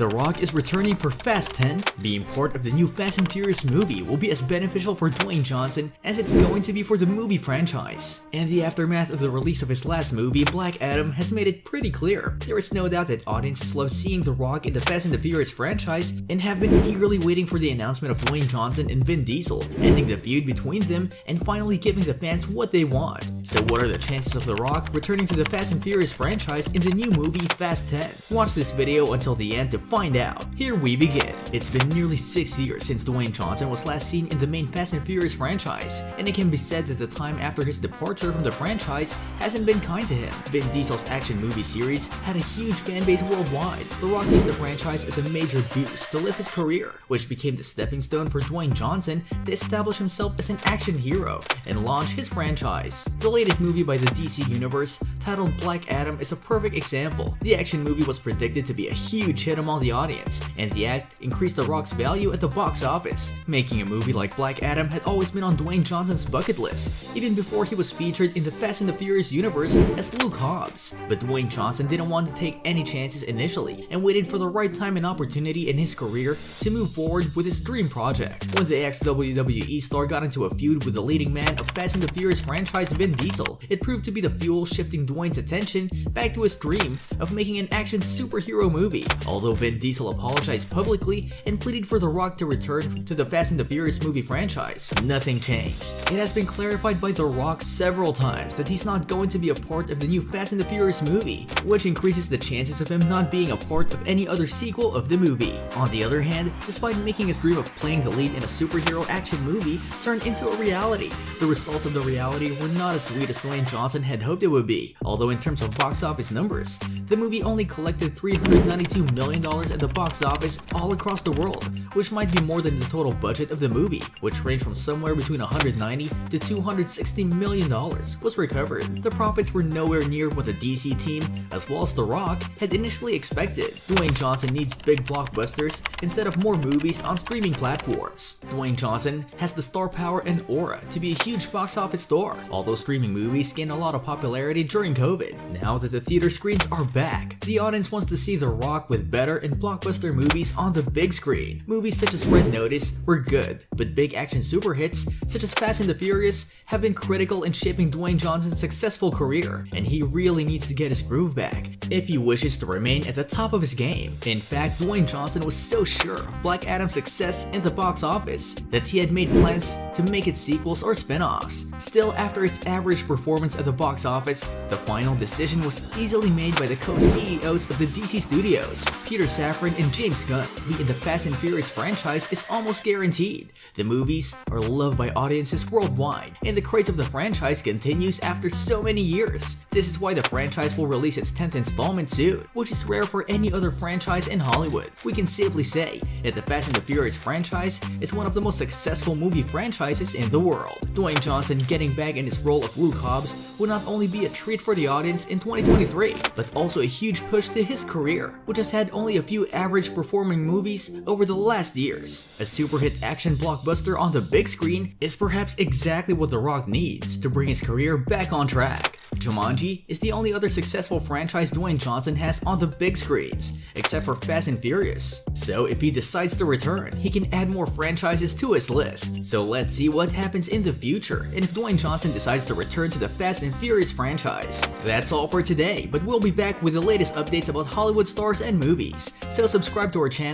The Rock is returning for Fast 10, being part of the new Fast and Furious movie will be as beneficial for Dwayne Johnson as it's going to be for the movie franchise. And the aftermath of the release of his last movie, Black Adam, has made it pretty clear. There is no doubt that audiences love seeing The Rock in the Fast and the Furious franchise and have been eagerly waiting for the announcement of Dwayne Johnson and Vin Diesel, ending the feud between them and finally giving the fans what they want. So what are the chances of The Rock returning to the Fast and Furious franchise in the new movie Fast 10? Watch this video until the end to find out. Here we begin. It's been nearly 6 years since Dwayne Johnson was last seen in the main Fast and Furious franchise, and it can be said that the time after his departure from the franchise hasn't been kind to him. Vin Diesel's action movie series had a huge fan base worldwide. The Rock used the franchise as a major boost to lift his career, which became the stepping stone for Dwayne Johnson to establish himself as an action hero and launch his franchise. The latest movie by the DC Universe, titled Black Adam, is a perfect example. The action movie was predicted to be a huge hit among the audience, and the act increased The Rock's value at the box office. Making a movie like Black Adam had always been on Dwayne Johnson's bucket list, even before he was featured in the Fast and the Furious universe as Luke Hobbs. But Dwayne Johnson didn't want to take any chances initially, and waited for the right time and opportunity in his career to move forward with his dream project. When the ex-WWE star got into a feud with the leading man of Fast and the Furious franchise, Vin Diesel, it proved to be the fuel shifting Dwayne's attention back to his dream of making an action superhero movie. Although Vin Diesel apologized publicly and pleaded for The Rock to return to the Fast and the Furious movie franchise, nothing changed. It has been clarified by The Rock several times that he's not going to be a part of the new Fast and the Furious movie, which increases the chances of him not being a part of any other sequel of the movie. On the other hand, despite making his dream of playing the lead in a superhero action movie turn into a reality, the results of the reality were not as sweet as Dwayne Johnson had hoped it would be. Although in terms of box office numbers, the movie only collected $392 million at the box office all across the world, which might be more than the total budget of the movie, which ranged from somewhere between $190 to $260 million was recovered. The profits were nowhere near what the DC team, as well as The Rock, had initially expected. Dwayne Johnson needs big blockbusters instead of more movies on streaming platforms. Dwayne Johnson has the star power and aura to be a huge box office star, although streaming movies gained a lot of popularity during COVID. Now that the theater screens are back, the audience wants to see The Rock with better and blockbuster movies on the big screen. Movies such as Red Notice were good, but big action super hits such as Fast and the Furious have been critical in shaping Dwayne Johnson's successful career, and he really needs to get his groove back if he wishes to remain at the top of his game. In fact, Dwayne Johnson was so sure of Black Adam's success in the box office that he had made plans to make it sequels or spin-offs. Still, after its average performance at the box office, the final decision was easily made by the co-CEOs of the DC studios. Peter Safran and James Gunn to be in the Fast and Furious franchise is almost guaranteed. The movies are loved by audiences worldwide, and the craze of the franchise continues after so many years. This is why the franchise will release its 10th installment soon, which is rare for any other franchise in Hollywood. We can safely say that the Fast and the Furious franchise is one of the most successful movie franchises in the world. Dwayne Johnson getting back in his role of Luke Hobbs would not only be a treat for the audience in 2023, but also a huge push to his career, which has had only a few average performing movies over the last years. A super hit action blockbuster on the big screen is perhaps exactly what The Rock needs to bring his career back on track. Jumanji is the only other successful franchise Dwayne Johnson has on the big screens, except for Fast and Furious. So if he decides to return, he can add more franchises to his list. So let's see what happens in the future, and if Dwayne Johnson decides to return to the Fast and Furious franchise. That's all for today, but we'll be back with the latest updates about Hollywood stars and movies. So subscribe to our channel